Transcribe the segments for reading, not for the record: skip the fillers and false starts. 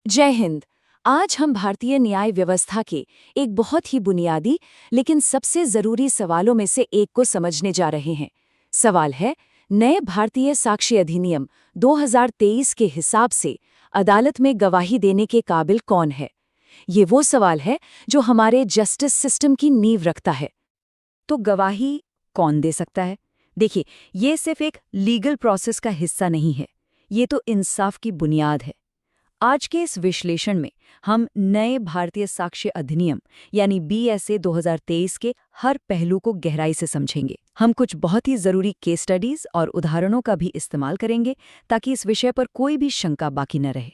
जय हिंद। आज हम भारतीय न्याय व्यवस्था के एक बहुत ही बुनियादी लेकिन सबसे जरूरी सवालों में से एक को समझने जा रहे हैं। सवाल है, नए भारतीय साक्ष्य अधिनियम 2023 के हिसाब से अदालत में गवाही देने के काबिल कौन है। ये वो सवाल है जो हमारे जस्टिस सिस्टम की नींव रखता है। तो गवाही कौन दे सकता है? देखिए, ये सिर्फ एक लीगल प्रोसेस का हिस्सा नहीं है, ये तो इंसाफ की बुनियाद है। आज के इस विश्लेषण में हम नए भारतीय साक्ष्य अधिनियम यानी बीएसए 2023 के हर पहलू को गहराई से समझेंगे। हम कुछ बहुत ही जरूरी केस स्टडीज और उदाहरणों का भी इस्तेमाल करेंगे ताकि इस विषय पर कोई भी शंका बाकी न रहे।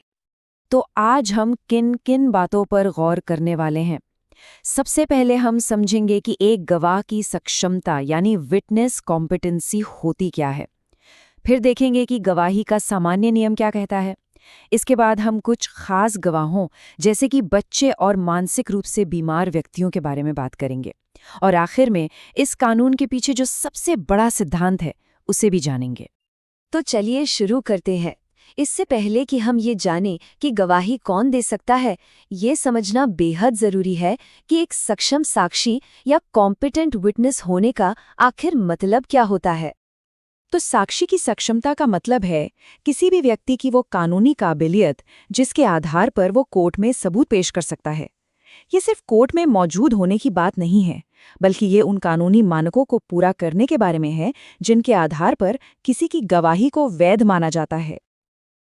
तो आज हम किन किन बातों पर गौर करने वाले हैं। सबसे पहले हम समझेंगे कि एक गवाह की सक्षमता यानी विटनेस कॉम्पिटेंसी होती क्या है। फिर देखेंगे कि गवाही का सामान्य नियम क्या कहता है। इसके बाद हम कुछ खास गवाहों जैसे कि बच्चे और मानसिक रूप से बीमार व्यक्तियों के बारे में बात करेंगे। और आखिर में इस कानून के पीछे जो सबसे बड़ा सिद्धांत है उसे भी जानेंगे। तो चलिए शुरू करते हैं। इससे पहले कि हम ये जानें कि गवाही कौन दे सकता है, ये समझना बेहद जरूरी है कि एक सक्षम साक्षी या कॉम्पिटेंट विटनेस होने का आखिर मतलब क्या होता है। तो साक्षी की सक्षमता का मतलब है किसी भी व्यक्ति की वो कानूनी काबिलियत जिसके आधार पर वो कोर्ट में सबूत पेश कर सकता है। ये सिर्फ कोर्ट में मौजूद होने की बात नहीं है, बल्कि ये उन कानूनी मानकों को पूरा करने के बारे में है जिनके आधार पर किसी की गवाही को वैध माना जाता है।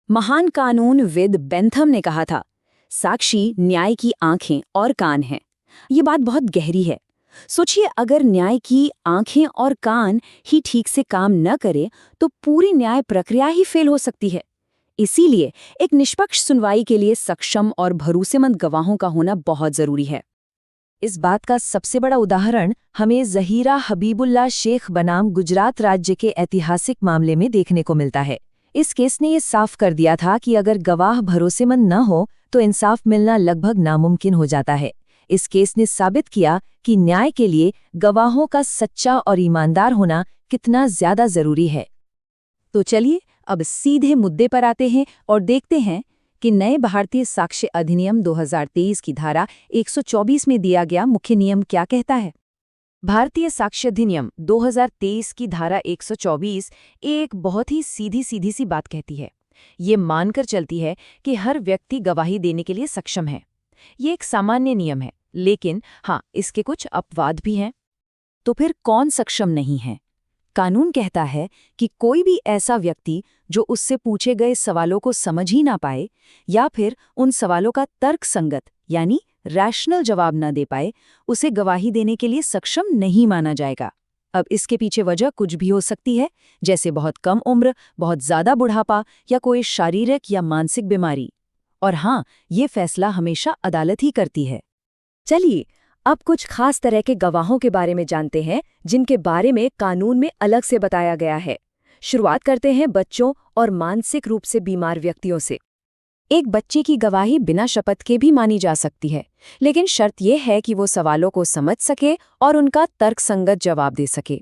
महान कानूनविद बेंथम ने कहा था, साक्षी न्याय की आंखें और कान हैं। ये बात बहुत गहरी है। सोचिए, अगर न्याय की आंखें और कान ही ठीक से काम न करे तो पूरी न्याय प्रक्रिया ही फेल हो सकती है। इसीलिए एक निष्पक्ष सुनवाई के लिए सक्षम और भरोसेमंद गवाहों का होना बहुत जरूरी है। इस बात का सबसे बड़ा उदाहरण हमें ज़हीरा हबीबुल्लाह शेख बनाम गुजरात राज्य के ऐतिहासिक मामले में देखने को मिलता है। इस केस ने ये साफ कर दिया था कि अगर गवाह भरोसेमंद न हो तो इंसाफ मिलना लगभग नामुमकिन हो जाता है। इस केस ने साबित किया कि न्याय के लिए गवाहों का सच्चा और ईमानदार होना कितना ज्यादा जरूरी है। तो चलिए अब सीधे मुद्दे पर आते हैं और देखते हैं कि नए भारतीय साक्ष्य अधिनियम 2023 की धारा 124 में दिया गया मुख्य नियम क्या कहता है। भारतीय साक्ष्य अधिनियम 2023 की धारा 124 एक बहुत ही सीधी सी बात कहती है। ये मानकर चलती है कि हर व्यक्ति गवाही देने के लिए सक्षम है। ये एक सामान्य नियम है, लेकिन हाँ, इसके कुछ अपवाद भी हैं। तो फिर कौन सक्षम नहीं है? कानून कहता है कि कोई भी ऐसा व्यक्ति जो उससे पूछे गए सवालों को समझ ही ना पाए या फिर उन सवालों का तर्कसंगत यानी रैशनल जवाब न दे पाए, उसे गवाही देने के लिए सक्षम नहीं माना जाएगा। अब इसके पीछे वजह कुछ भी हो सकती है, जैसे बहुत कम उम्र, बहुत ज्यादा बुढ़ापा या कोई शारीरिक या मानसिक बीमारी। और हाँ, ये फैसला हमेशा अदालत ही करती है। चलिए अब कुछ खास तरह के गवाहों के बारे में जानते हैं जिनके बारे में कानून में अलग से बताया गया है। शुरुआत करते हैं बच्चों और मानसिक रूप से बीमार व्यक्तियों से। एक बच्चे की गवाही बिना शपथ के भी मानी जा सकती है, लेकिन शर्त यह है कि वो सवालों को समझ सके और उनका तर्कसंगत जवाब दे सके।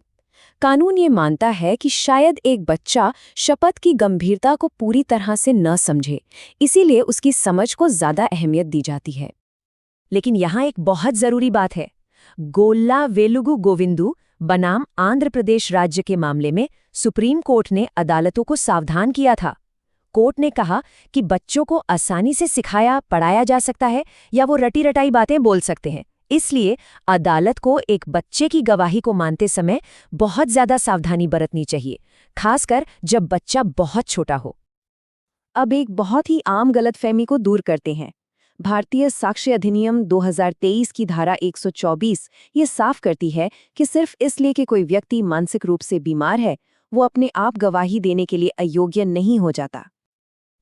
कानून ये मानता है कि शायद एक बच्चा शपथ की गंभीरता को पूरी तरह से न समझे, इसीलिए उसकी समझ को ज्यादा अहमियत दी जाती है। लेकिन यहाँ एक बहुत जरूरी बात है। गोल्ला वेलुगु गोविंदु बनाम आंध्र प्रदेश राज्य के मामले में सुप्रीम कोर्ट ने अदालतों को सावधान किया था। कोर्ट ने कहा कि बच्चों को आसानी से सिखाया पढ़ाया जा सकता है या वो रटी रटाई बातें बोल सकते हैं। इसलिए अदालत को एक बच्चे की गवाही को मानते समय बहुत ज्यादा सावधानी बरतनी चाहिए, खासकर जब बच्चा बहुत छोटा हो। अब एक बहुत ही आम गलतफहमी को दूर करते हैं। भारतीय साक्ष्य अधिनियम 2023 की धारा 124 ये साफ करती है कि सिर्फ इसलिए कि कोई व्यक्ति मानसिक रूप से बीमार है, वो अपने आप गवाही देने के लिए अयोग्य नहीं हो जाता।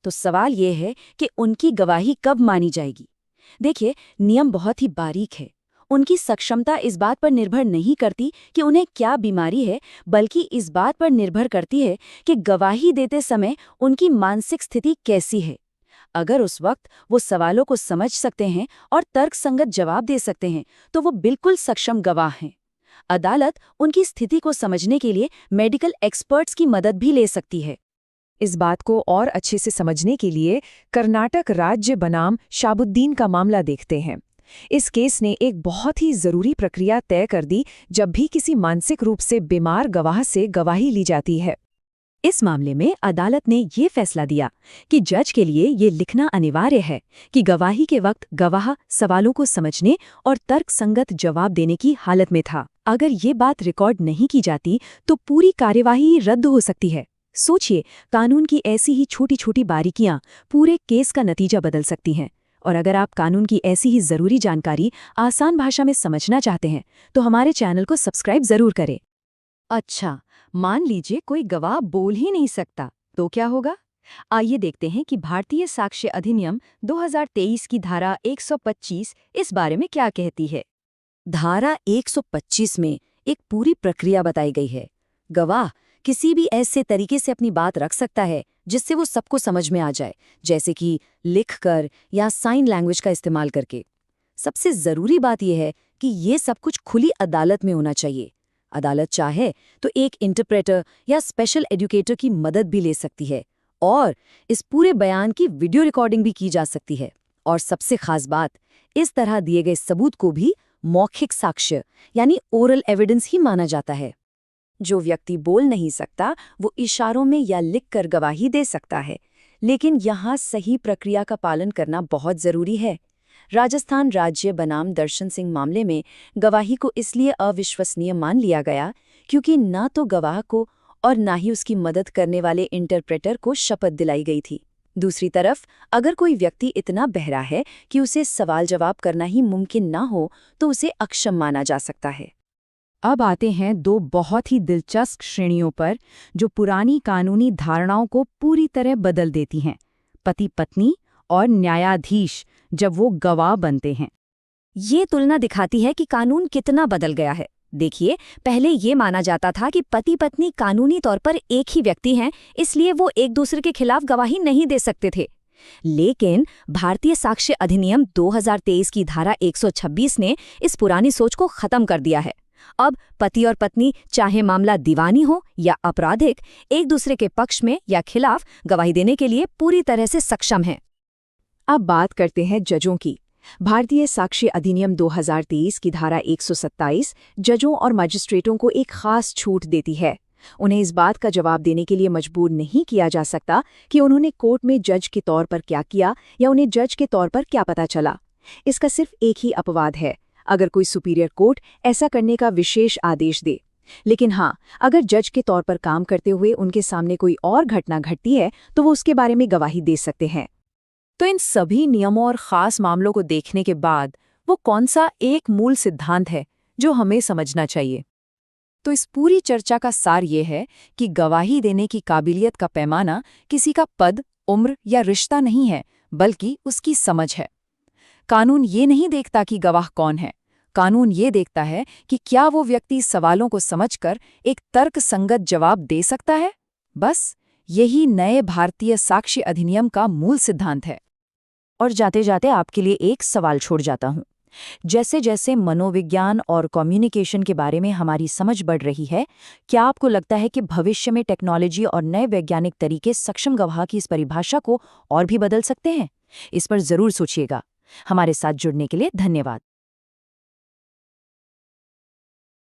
तो सवाल ये है कि उनकी गवाही कब मानी जाएगी। देखिए, नियम बहुत ही बारीक है। उनकी सक्षमता इस बात पर निर्भर नहीं करती कि उन्हें क्या बीमारी है, बल्कि इस बात पर निर्भर करती है कि गवाही देते समय उनकी मानसिक स्थिति कैसी है। अगर उस वक्त वो सवालों को समझ सकते हैं और तर्कसंगत जवाब दे सकते हैं, तो वो बिल्कुल सक्षम गवाह हैं। अदालत उनकी स्थिति को समझने के लिए मेडिकल एक्सपर्ट्स की मदद भी ले सकती है। इस बात को और अच्छे से समझने के लिए कर्नाटक राज्य बनाम शाबुद्दीन का मामला देखते हैं। इस केस ने एक बहुत ही जरूरी प्रक्रिया तय कर दी जब भी किसी मानसिक रूप से बीमार गवाह से गवाही ली जाती है। इस मामले में अदालत ने ये फैसला दिया कि जज के लिए ये लिखना अनिवार्य है कि गवाही के वक्त गवाह सवालों को समझने और तर्कसंगत जवाब देने की हालत में था। अगर ये बात रिकॉर्ड नहीं की जाती तो पूरी कार्यवाही रद्द हो सकती है। सोचिए, कानून की ऐसी ही छोटी छोटी बारीकियां पूरे केस का नतीजा बदल सकती हैं। और अगर आप कानून की ऐसी ही जरूरी जानकारी आसान भाषा में समझना चाहते हैं तो हमारे चैनल को सब्सक्राइब जरूर करें। अच्छा, मान लीजिए कोई गवाह बोल ही नहीं सकता, तो क्या होगा? आइए देखते हैं कि भारतीय साक्ष्य अधिनियम 2023 की धारा 125 इस बारे में क्या कहती है। धारा 125 में एक पूरी प्रक्रिया बताई गई है। गवाह किसी भी ऐसे तरीके से अपनी बात रख सकता है जिससे वो सबको समझ में आ जाए, जैसे कि लिखकर या साइन लैंग्वेज का इस्तेमाल करके। सबसे जरूरी बात यह है कि ये सब कुछ खुली अदालत में होना चाहिए। अदालत चाहे तो एक इंटरप्रेटर या स्पेशल एजुकेटर की मदद भी ले सकती है और इस पूरे बयान की वीडियो रिकॉर्डिंग भी की जा सकती है। और सबसे खास बात, इस तरह दिए गए सबूत को भी मौखिक साक्ष्य यानी ओरल एविडेंस ही माना जाता है। जो व्यक्ति बोल नहीं सकता वो इशारों में या लिखकर गवाही दे सकता है, लेकिन यहाँ सही प्रक्रिया का पालन करना बहुत जरूरी है। राजस्थान राज्य बनाम दर्शन सिंह मामले में गवाही को इसलिए अविश्वसनीय मान लिया गया क्योंकि ना तो गवाह को और ना ही उसकी मदद करने वाले इंटरप्रेटर को शपथ दिलाई गई थी। दूसरी तरफ, अगर कोई व्यक्ति इतना बहरा है कि उसे सवाल जवाब करना ही मुमकिन ना हो तो उसे अक्षम माना जा सकता है। अब आते हैं दो बहुत ही दिलचस्प श्रेणियों पर जो पुरानी कानूनी धारणाओं को पूरी तरह बदल देती हैं: पति पत्नी और न्यायाधीश जब वो गवाह बनते हैं। ये तुलना दिखाती है कि कानून कितना बदल गया है। देखिए, पहले ये माना जाता था कि पति पत्नी कानूनी तौर पर एक ही व्यक्ति हैं, इसलिए वो एक दूसरे के खिलाफ गवाही नहीं दे सकते थे। लेकिन भारतीय साक्ष्य अधिनियम 2023 की धारा 126 ने इस पुरानी सोच को खत्म कर दिया है। अब पति और पत्नी चाहे मामला दीवानी हो या आपराधिक, एक दूसरे के पक्ष में या खिलाफ गवाही देने के लिए पूरी तरह से सक्षम हैं। अब बात करते हैं जजों की। भारतीय साक्ष्य अधिनियम 2023 की धारा 127 जजों और मजिस्ट्रेटों को एक खास छूट देती है। उन्हें इस बात का जवाब देने के लिए मजबूर नहीं किया जा सकता कि उन्होंने कोर्ट में जज के तौर पर क्या किया या उन्हें जज के तौर पर क्या पता चला। इसका सिर्फ एक ही अपवाद है, अगर कोई सुपीरियर कोर्ट ऐसा करने का विशेष आदेश दे। लेकिन हाँ, अगर जज के तौर पर काम करते हुए उनके सामने कोई और घटना घटती है तो वो उसके बारे में गवाही दे सकते हैं। तो इन सभी नियमों और ख़ास मामलों को देखने के बाद वो कौन सा एक मूल सिद्धांत है जो हमें समझना चाहिए? तो इस पूरी चर्चा का सार ये है कि गवाही देने की काबिलियत का पैमाना किसी का पद, उम्र या रिश्ता नहीं है, बल्कि उसकी समझ है। कानून ये नहीं देखता कि गवाह कौन है, कानून ये देखता है कि क्या वो व्यक्ति सवालों को समझकर एक तर्कसंगत जवाब दे सकता है। बस यही नए भारतीय साक्ष्य अधिनियम का मूल सिद्धांत है। और जाते जाते आपके लिए एक सवाल छोड़ जाता हूं। जैसे जैसे मनोविज्ञान और कम्युनिकेशन के बारे में हमारी समझ बढ़ रही है, क्या आपको लगता है कि भविष्य में टेक्नोलॉजी और नए वैज्ञानिक तरीके सक्षम गवाह की इस परिभाषा को और भी बदल सकते हैं? इस पर जरूर सोचिएगा। हमारे साथ जुड़ने के लिए धन्यवाद।